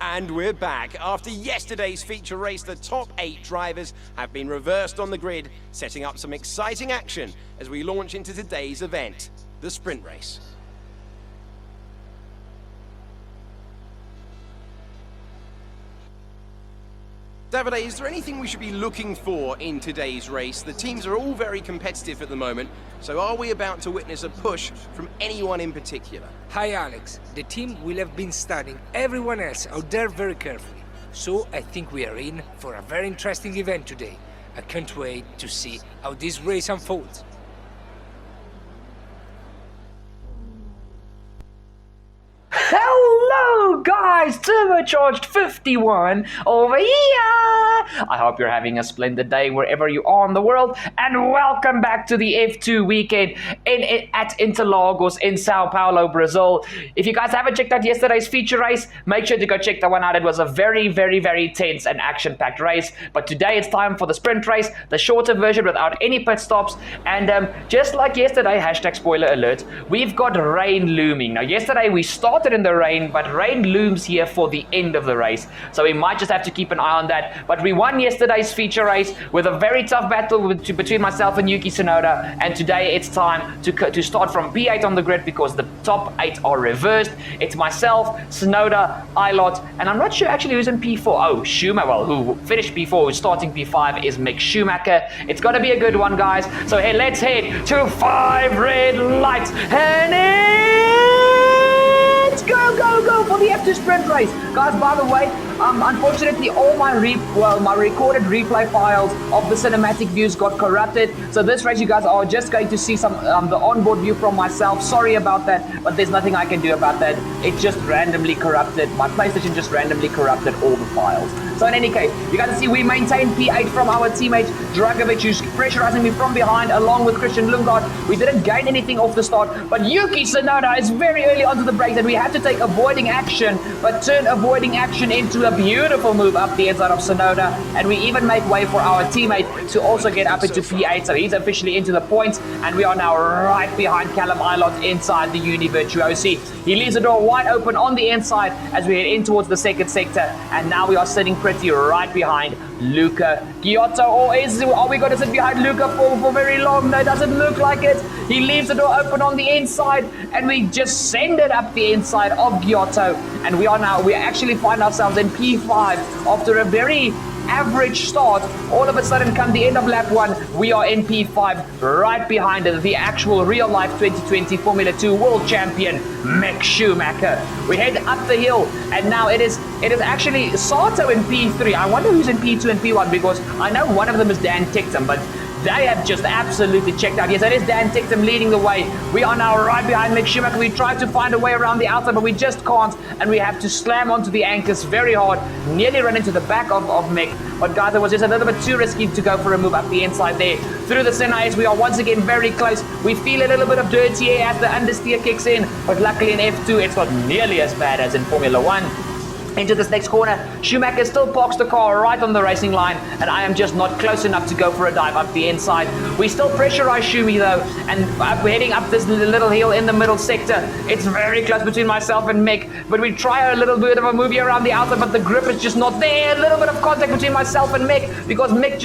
And we're back. After yesterday's feature race, the top 8 drivers have been reversed on the grid, setting up some exciting action as we launch into today's event, the sprint race. Davide, is there anything we should be looking for in today's race? The teams are all very competitive at the moment, so are we about to witness a push from anyone in particular? Hi Alex, the team will have been studying everyone else out there very carefully, so I think we are in for a very interesting event today. I can't wait to see how this race unfolds. Hello guys, Turbocharged 51 over here! I hope you're having a splendid day wherever you are in the world, and welcome back to the F2 weekend at Interlagos in Sao Paulo, Brazil. If you guys haven't checked out yesterday's feature race, make sure to go check that one out. It was a very, very, very tense and action-packed race, but today it's time for the sprint race, the shorter version without any pit stops, and just like yesterday, hashtag spoiler alert, we've got rain looming. Now yesterday we started in the rain, but rain looms here for the end of the race, so we might just have to keep an eye on that. But we won yesterday's feature race with a very tough battle between myself and Yuki Tsunoda, and today it's time to start from P8 on the grid because the top 8 are reversed. It's myself, Tsunoda, Ilott, and I'm not sure actually who's in P4. Oh, Schumacher, well, who finished P4, who's starting P5 is Mick Schumacher. It's gonna be a good one, guys. So hey, let's head to 5 red lights, and go, go, go for the F2 sprint race. Guys, by the way, unfortunately all my recorded replay files of the cinematic views got corrupted. So this race you guys are just going to see some the onboard view from myself. Sorry about that, but there's nothing I can do about that. It just randomly corrupted. My PlayStation just randomly corrupted all the files. So in any case, you guys see we maintain P8 from our teammate Dragovic, who's pressurizing me from behind along with Christian Lundgaard. We didn't gain anything off the start, but Yuki Tsunoda is very early onto the brakes, and we have to take avoiding action, but turn avoiding action into a beautiful move up the inside of Tsunoda, and we even make way for our teammate to also get up into P8, so he's officially into the points, and we are now right behind Callum Ilott inside the Uni Virtuosi. He leaves the door wide open on the inside as we head in towards the second sector, and now we are sitting pretty right behind Luca Giotto, or are we going to sit behind Luca for very long? No, it doesn't look like it. He leaves the door open on the inside, and we just send it up the inside of Giotto, and we actually find ourselves in P5 after a very average start. All of a sudden, come the end of lap 1, we are in P5 right behind the actual real life 2020 Formula 2 world champion Mick Schumacher. We head up the hill, and now it is actually Sato in P3. I wonder who's in P2 and P1, because I know one of them is Dan Ticktum, but they have just absolutely checked out. Yes, it is Dan Ticktum leading the way. We are now right behind Mick Schumacher. We tried to find a way around the outside, but we just can't, and we have to slam onto the anchors very hard, nearly run into the back of Mick. But guys, it was just a little bit too risky to go for a move up the inside there. Through the Senna, we are once again very close. We feel a little bit of dirty air as the understeer kicks in, but luckily in F2 it's not nearly as bad as in Formula 1. Into this next corner, Schumacher still parks the car right on the racing line, and I am just not close enough to go for a dive up the inside. We still pressurize Schumi though, and we're heading up this little hill in the middle sector. It's very close between myself and Mick, but we try a little bit of a movie around the outside, but the grip is just not there. A little bit of contact between myself and Mick, because Mick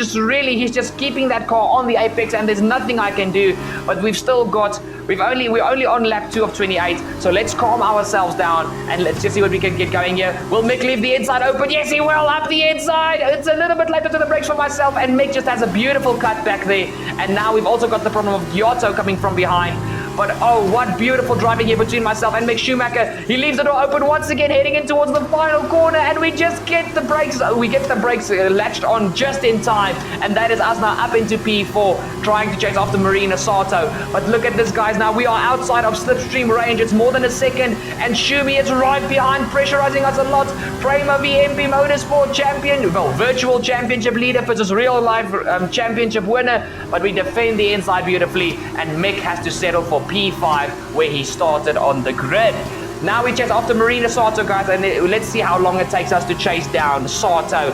he's just keeping that car on the apex, and there's nothing I can do. But we've still got, we're only on lap 2 of 28, so let's calm ourselves down and let's just see what we can get going here. Will Mick leave the inside open? Yes, he will, up the inside. It's a little bit later to the brakes for myself, and Mick just has a beautiful cut back there. And now we've also got the problem of Giotto coming from behind. But oh, what beautiful driving here between myself and Mick Schumacher. He leaves the door open once again, heading in towards the final corner, and we just get the brakes. We get the brakes latched on just in time, and that is us now up into P4, trying to chase after Marina Sato. But look at this, guys. Now we are outside of slipstream range. It's more than a second, and Schumi is right behind, pressurizing us a lot. Prema VMP Motorsport champion, well, virtual championship leader versus real life championship winner. But we defend the inside beautifully, and Mick has to settle for P5 where he started on the grid. Now we chase after Marina Sato, guys, and let's see how long it takes us to chase down Sato.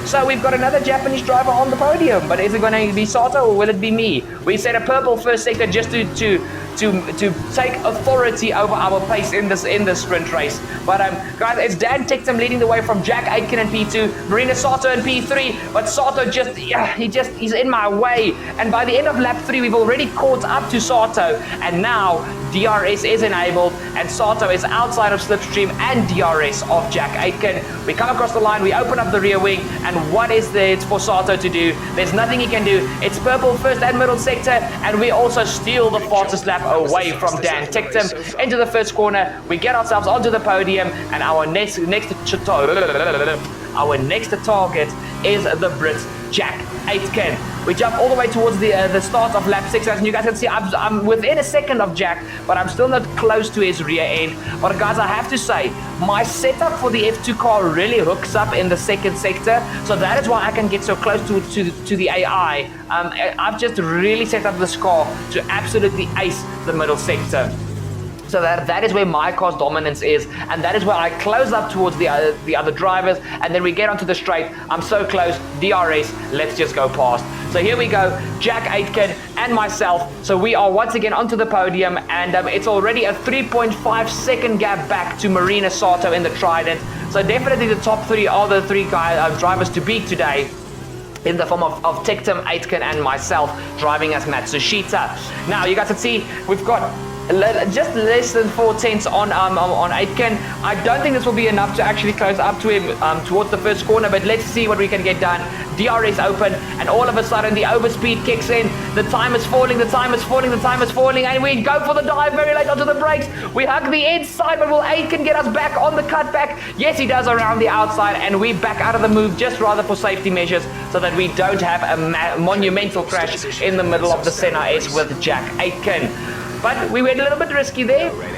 So we've got another Japanese driver on the podium, but is it going to be Sato or will it be me? We set a purple first sector just to take authority over our pace in this sprint race. But guys, it's Dan Ticktum leading the way from Jack Aitken in P2, Marina Sato in P3, but Sato he's in my way. And by the end of lap 3, we've already caught up to Sato, and now DRS is enabled, and Sato is outside of slipstream and DRS of Jack Aitken. We come across the line, we open up the rear wing, and what is there for Sato to do? There's nothing he can do. It's purple first and middle sector, and we also steal the fastest lap away from Dan Ticktum into the first corner. We get ourselves onto the podium, and our next target is the Brit Jack Aitken. We jump all the way towards the start of lap 6, and you guys can see I'm within a second of Jack, but I'm still not close to his rear end. But guys, I have to say, my setup for the F2 car really hooks up in the second sector, so that is why I can get so close to the AI. I've just really set up this car to absolutely ace the middle sector. So that is where my car's dominance is, and that is where I close up towards the other drivers, and then we get onto the straight. I'm so close, DRS, let's just go past. So here we go, Jack Aitken and myself. So we are once again onto the podium, and it's already a 3.5 second gap back to Marina Sato in the Trident. So definitely the top 3 are the 3 drivers to beat today, in the form of Ticktum, Aitken, and myself driving as Matsushita. Now you guys can see we've got just less than 4/10 on Aitken. I don't think this will be enough to actually close up to him towards the first corner, but let's see what we can get done. DRS open, and all of a sudden the overspeed kicks in. The time is falling, and we go for the dive very late onto the brakes. We hug the inside, but will Aitken get us back on the cutback? Yes, he does, around the outside, and we back out of the move just rather for safety measures, so that we don't have a monumental crash in the middle of the Senna S with Jack Aitken. But we went a little bit risky there. No rain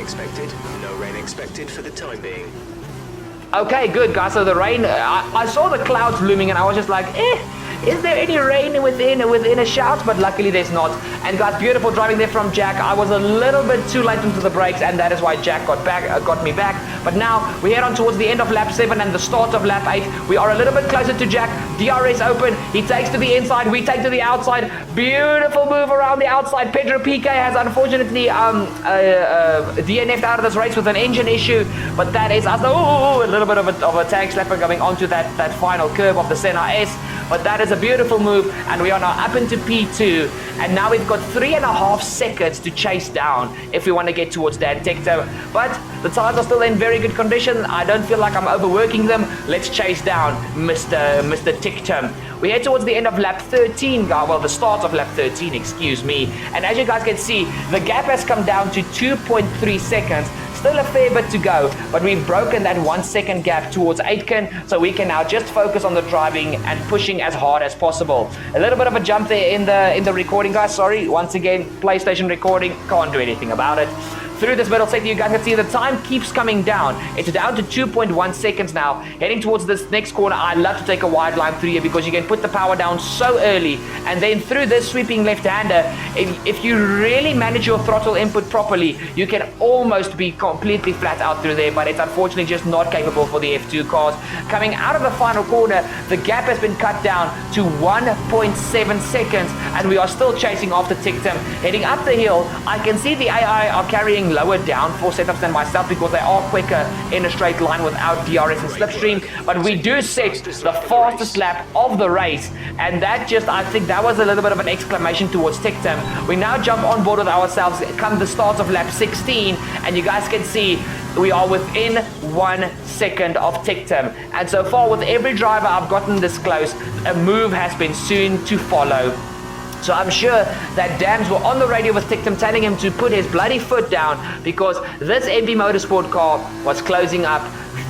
expected for the time being. Okay, good, guys. So the rain, I saw the clouds looming, and I was just like, is there any rain within a shout? But luckily there's not. And guys, beautiful driving there from Jack. I was a little bit too late into the brakes, and that is why Jack got me back. But now we head on towards the end of lap 7 and the start of lap 8. We are a little bit closer to Jack. DRS open. He takes to the inside. We take to the outside. Beautiful move around the outside. Pedro Piquet has unfortunately DNF'd out of this race with an engine issue. But that is us. A little bit of a tag slapper going onto that final curve of the Senna S. But that is a beautiful move, and we are now up into P2, and now we've got 3.5 seconds to chase down if we want to get towards Dan Ticktum. But the tires are still in very good condition. I don't feel like I'm overworking them. Let's chase down Mr. Ticktum. We head towards the end of lap 13, well, the start of lap 13, excuse me. And as you guys can see, the gap has come down to 2.3 seconds. Still a fair bit to go, but we've broken that 1 second gap towards Aitken, so we can now just focus on the driving and pushing as hard as possible. A little bit of a jump there in the recording, guys. Sorry, once again, PlayStation recording, can't do anything about it. Through this middle sector, you guys can see the time keeps coming down. It's down to 2.1 seconds now. Heading towards this next corner, I love to take a wide line through here because you can put the power down so early. And then through this sweeping left-hander, if you really manage your throttle input properly, you can almost be completely flat out through there, but it's unfortunately just not capable for the F2 cars. Coming out of the final corner, the gap has been cut down to 1.7 seconds, and we are still chasing after Ticktum. Heading up the hill, I can see the AI are carrying lower downforce setups than myself because they are quicker in a straight line without DRS and slipstream, but we do set the fastest lap of the race, and that just, I think that was a little bit of an exclamation towards Ticktum. We now jump on board with ourselves come the start of lap 16, and you guys can see we are within 1 second of Ticktum, and so far with every driver I've gotten this close, a move has been soon to follow. So I'm sure that Dams were on the radio with Ticktum telling him to put his bloody foot down because this MP Motorsport car was closing up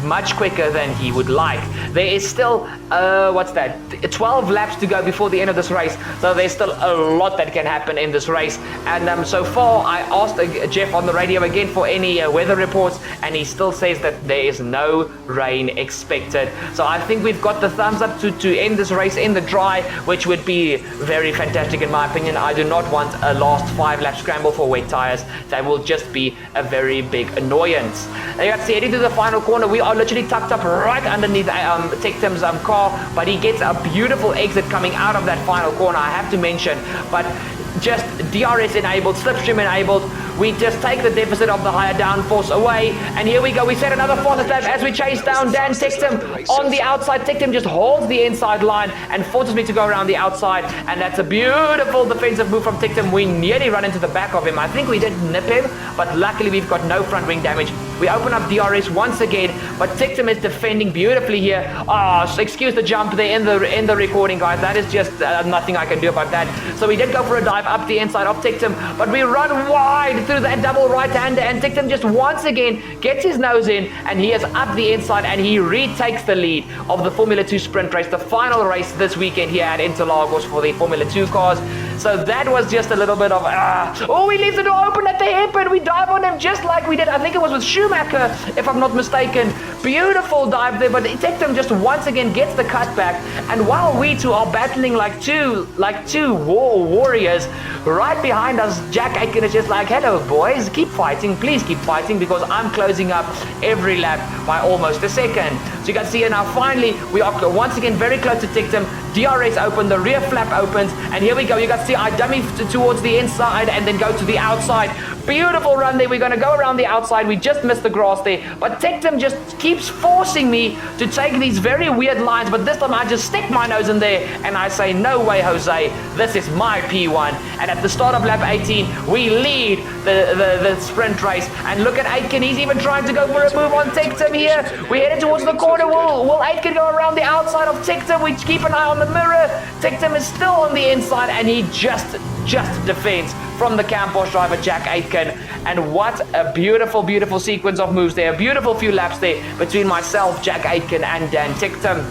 much quicker than he would like. There is still, 12 laps to go before the end of this race, so there's still a lot that can happen in this race. And so far, I asked Jeff on the radio again for any weather reports, and he still says that there is no rain expected. So I think we've got the thumbs up to end this race in the dry, which would be very fantastic in my opinion. I do not want a last 5 lap scramble for wet tires. That will just be a very big annoyance. Now you have to see, heading to the final corner, we are literally tucked up right underneath Tictum's car, but he gets a beautiful exit coming out of that final corner, I have to mention. But just DRS enabled, slipstream enabled, we just take the deficit of the higher downforce away, and here we go. We set another fastest lap as we chase down Dan Tictum on the outside. Tictum just holds the inside line and forces me to go around the outside, and that's a beautiful defensive move from Tictum. We nearly run into the back of him. I think we did nip him, but luckily we've got no front wing damage. We open up DRS once again, but Tictum is defending beautifully here. So excuse the jump there in the recording, guys. That is just nothing I can do about that. So we did go for a dive up the inside of Tictum, but we run wide through that double right-hander, and Tictum just once again gets his nose in, and he is up the inside, and he retakes the lead of the Formula 2 sprint race, the final race this weekend here at Interlagos for the Formula 2 cars. So that was just a little bit of we leave the door open at the hairpin. We dive on him just like we did, I think it was with Schumacher, if I'm not mistaken. Beautiful dive there, but Tictum just once again gets the cutback, and while we two are battling like two warriors, right behind us, Jack Aitken is just like, hello boys, keep fighting, please keep fighting, because I'm closing up every lap by almost a second. So you can see here now, finally, we are once again very close to Tictum. DRS open, the rear flap opens, and here we go. You can see I dummy towards the inside and then go to the outside. Beautiful run there. We're going to go around the outside. We just missed the grass there, but Tictum just keeps forcing me to take these very weird lines, but this time I just stick my nose in there and I say, no way, Jose, this is my P1. And at the start of lap 18, we lead the sprint race, and look at Aitken. He's even trying to go for a move on Tictum here. We're headed towards the corner. Will Aitken go around the outside of Tictum? We keep an eye on the mirror. Tictum is still on the inside, and he just defends from the Campos driver Jack Aitken. And what a beautiful, beautiful sequence of moves there. A beautiful few laps there between myself, Jack Aitken, and Dan Tictum.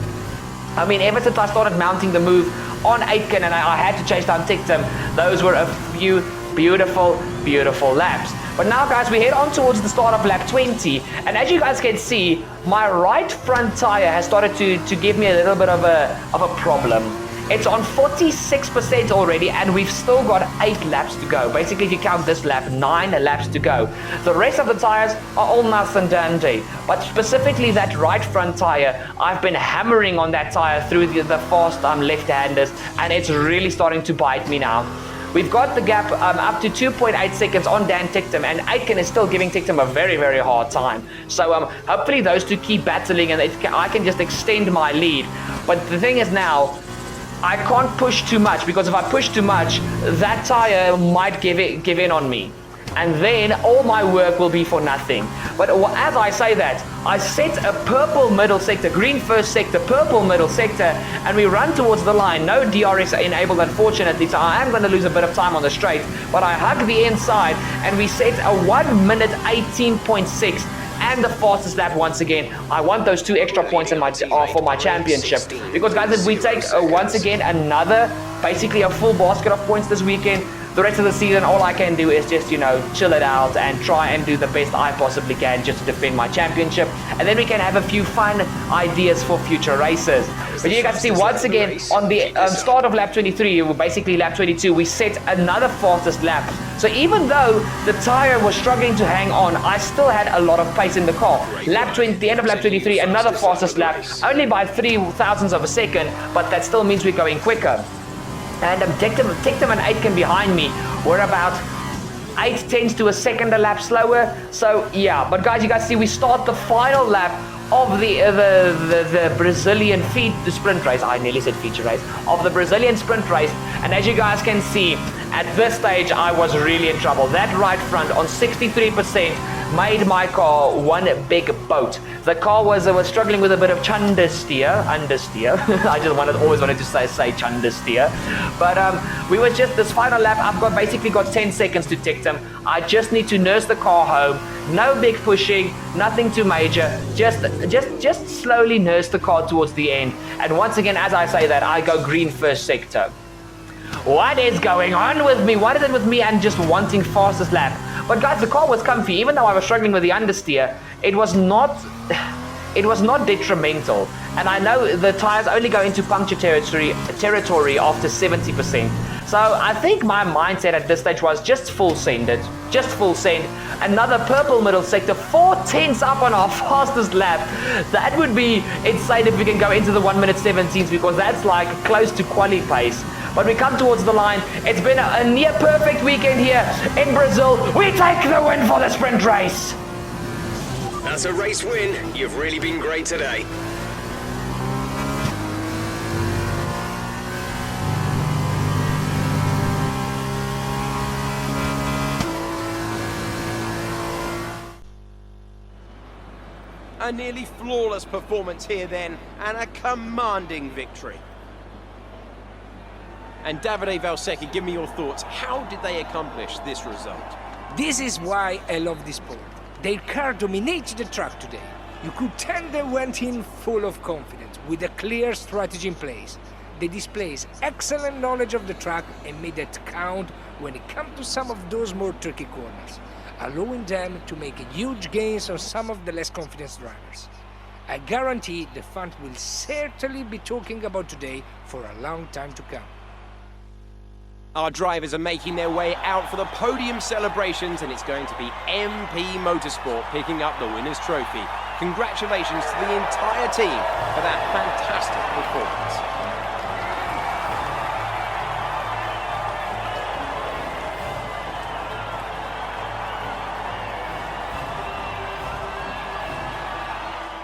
I mean, ever since I started mounting the move on Aitken and I had to chase down Tictum, those were a few beautiful, beautiful laps. But now, guys, we head on towards the start of lap 20, and as you guys can see, my right front tire has started to give me a little bit of a problem. It's on 46% already, and we've still got 8 laps to go. Basically, if you count this lap, 9 laps to go. The rest of the tires are all nice and dandy, but specifically that right front tire, I've been hammering on that tire through the fast left-handers, and it's really starting to bite me now. We've got the gap up to 2.8 seconds on Dan Tictum, and Aitken is still giving Tictum a very, very hard time. So hopefully those two keep battling, and I can just extend my lead. But the thing is now, I can't push too much, because if I push too much, that tire might give in on me, and then all my work will be for nothing. But as I say that, I set a purple middle sector, green first sector, purple middle sector, and we run towards the line. No DRS enabled, unfortunately, so I am going to lose a bit of time on the straight, but I hug the inside, and we set a 1 minute 18.6 and the fastest lap once again. I want those 2 extra points in for my championship, because guys, if we take once again basically a full basket of points this weekend, the rest of the season, all I can do is just, chill it out and try and do the best I possibly can just to defend my championship. And then we can have a few fun ideas for future races. But you guys see, once again, on the start of lap 23, basically lap 22, we set another fastest lap. So even though the tire was struggling to hang on, I still had a lot of pace in the car. The end of lap 23, another fastest lap, only by 0.03 of a second, but that still means we're going quicker. And Tictum and Aitken behind me were about 0.8 to a second a lap slower. So yeah, but guys, you guys see, we start the final lap of the Brazilian sprint race. I nearly said feature race. Of the Brazilian sprint race. And as you guys can see, at this stage I was really in trouble. That right front on 63%, made my car one big boat. The car was struggling with a bit of understeer. I just always wanted to say understeer. But we was just this final lap. I've basically got 10 seconds to tick them. I just need to nurse the car home. No big pushing, nothing too major. Just slowly nurse the car towards the end. And once again, as I say that, I go green first sector. What is going on with me? What is it with me and just wanting fastest lap? But guys, the car was comfy. Even though I was struggling with the understeer, it was not detrimental. And I know the tires only go into puncture territory after 70%. So I think my mindset at this stage was just full send it. Just full send. Another purple middle sector, 4/10 up on our fastest lap. That would be insane if we can go into the 1 minute 17s, because that's like close to quali pace. But we come towards the line. It's been a near perfect weekend here in Brazil. We take the win for the sprint race. That's a race win. You've really been great today. A nearly flawless performance here then, and a commanding victory. And Davide Valsecchi, give me your thoughts. How did they accomplish this result? This is why I love this sport. Their car dominated the track today. You could tell they went in full of confidence, with a clear strategy in place. They displays excellent knowledge of the track and made it count when it comes to some of those more tricky corners, allowing them to make huge gains on some of the less confident drivers. I guarantee the fans will certainly be talking about today for a long time to come. Our drivers are making their way out for the podium celebrations, and it's going to be MP Motorsport picking up the winner's trophy. Congratulations to the entire team for that fantastic performance.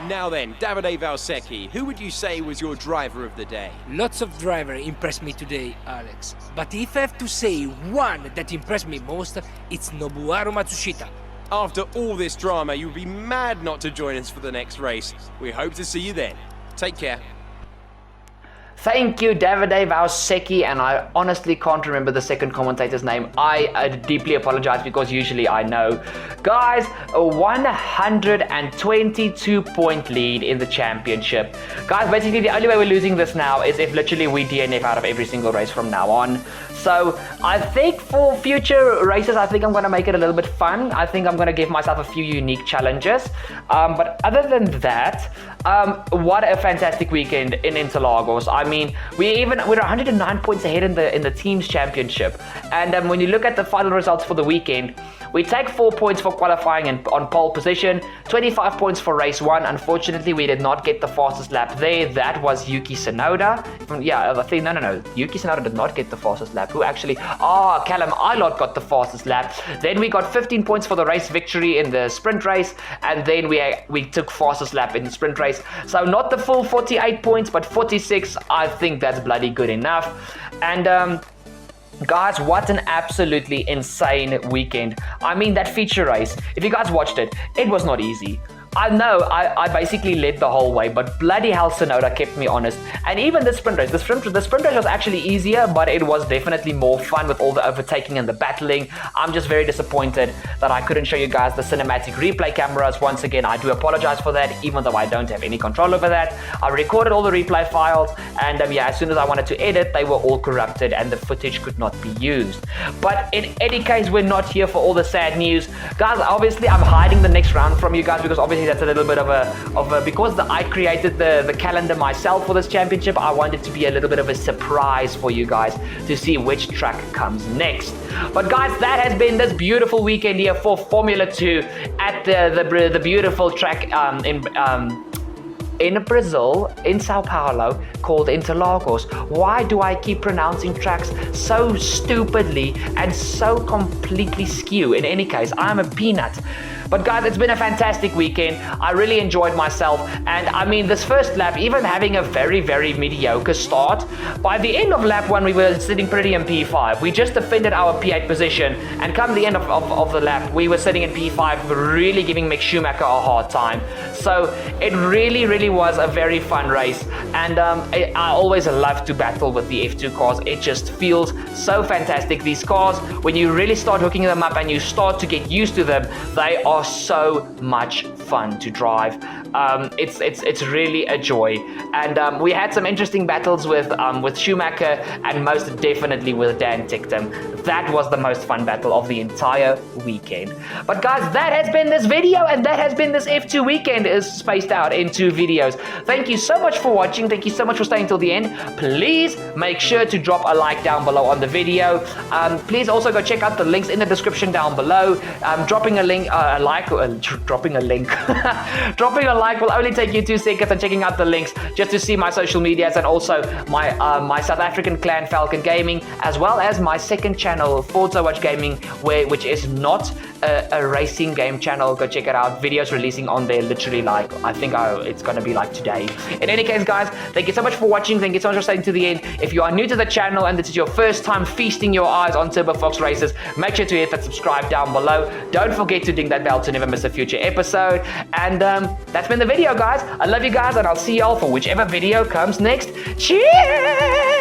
Now then, Davide Valsecchi, who would you say was your driver of the day? Lots of drivers impressed me today, Alex. But if I have to say one that impressed me most, it's Nobuharu Matsushita. After all this drama, you would be mad not to join us for the next race. We hope to see you then. Take care. Thank you, Davide Valsecchi, and I honestly can't remember the second commentator's name. I deeply apologize because usually I know. Guys, a 122-point lead in the championship. Guys, basically the only way we're losing this now is if literally we DNF out of every single race from now on. So I think for future races, I think I'm going to make it a little bit fun. I think I'm going to give myself a few unique challenges. But other than that, what a fantastic weekend in Interlagos. I mean, we're 109 points ahead in the team's championship. And when you look at the final results for the weekend, we take 4 points for qualifying and on pole position, 25 points for race 1. Unfortunately, we did not get the fastest lap there. That was Yuki Tsunoda. No. Yuki Tsunoda did not get the fastest lap. Who actually? Callum Ilott got the fastest lap. Then we got 15 points for the race victory in the sprint race. And then we took fastest lap in the sprint race. So not the full 48 points, but 46. I think that's bloody good enough. And guys, what an absolutely insane weekend. I mean, that feature race, if you guys watched it, it was not easy. I know I basically led the whole way, but bloody hell Tsunoda kept me honest. And even the sprint race, the sprint race was actually easier, but it was definitely more fun with all the overtaking and the battling. I'm just very disappointed that I couldn't show you guys the cinematic replay cameras. Once again, I do apologize for that, even though I don't have any control over that. I recorded all the replay files, and as soon as I wanted to edit, they were all corrupted and the footage could not be used. But in any case, we're not here for all the sad news. Guys, obviously I'm hiding the next round from you guys because obviously that's a little bit of a because I created the calendar myself for this championship. I wanted to be a little bit of a surprise for you guys to see which track comes next. But guys, that has been this beautiful weekend here for Formula 2 at the beautiful track in Brazil, in Sao Paulo, called Interlagos. Why do I keep pronouncing tracks so stupidly and so completely skew? In any case, I'm a peanut. But guys, it's been a fantastic weekend. I really enjoyed myself. And I mean, this first lap, even having a very, very mediocre start, by the end of lap 1, we were sitting pretty in P5. We just defended our P8 position. And come the end of the lap, we were sitting in P5, really giving Mick Schumacher a hard time. So it really, really was a very fun race. And I always love to battle with the F2 cars. It just feels so fantastic. These cars, when you really start hooking them up and you start to get used to them, they are so much fun to drive. It's really a joy. And we had some interesting battles with Schumacher and most definitely with Dan Ticktum. That was the most fun battle of the entire weekend. But guys, that has been this video, and that has been this F2 weekend is spaced out in 2 videos. Thank you so much for watching. Thank you so much for staying till the end. Please make sure to drop a like down below on the video. Please also go check out the links in the description down below. Dropping a link, dropping a like will only take you 2 seconds, and checking out the links just to see my social medias and also my South African clan Falcon Gaming, as well as my second channel Forza Watch Gaming, which is not a racing game channel. Go check it out. Videos releasing on there literally it's gonna be like today. In any case, guys, thank you so much for watching. Thank you so much for staying to the end. If you are new to the channel and this is your first time feasting your eyes on Turbo Fox races, make sure to hit that subscribe down below. Don't forget to ding that bell to never miss a future episode. And that's been the video, guys. I love you guys, and I'll see y'all for whichever video comes next. Cheers!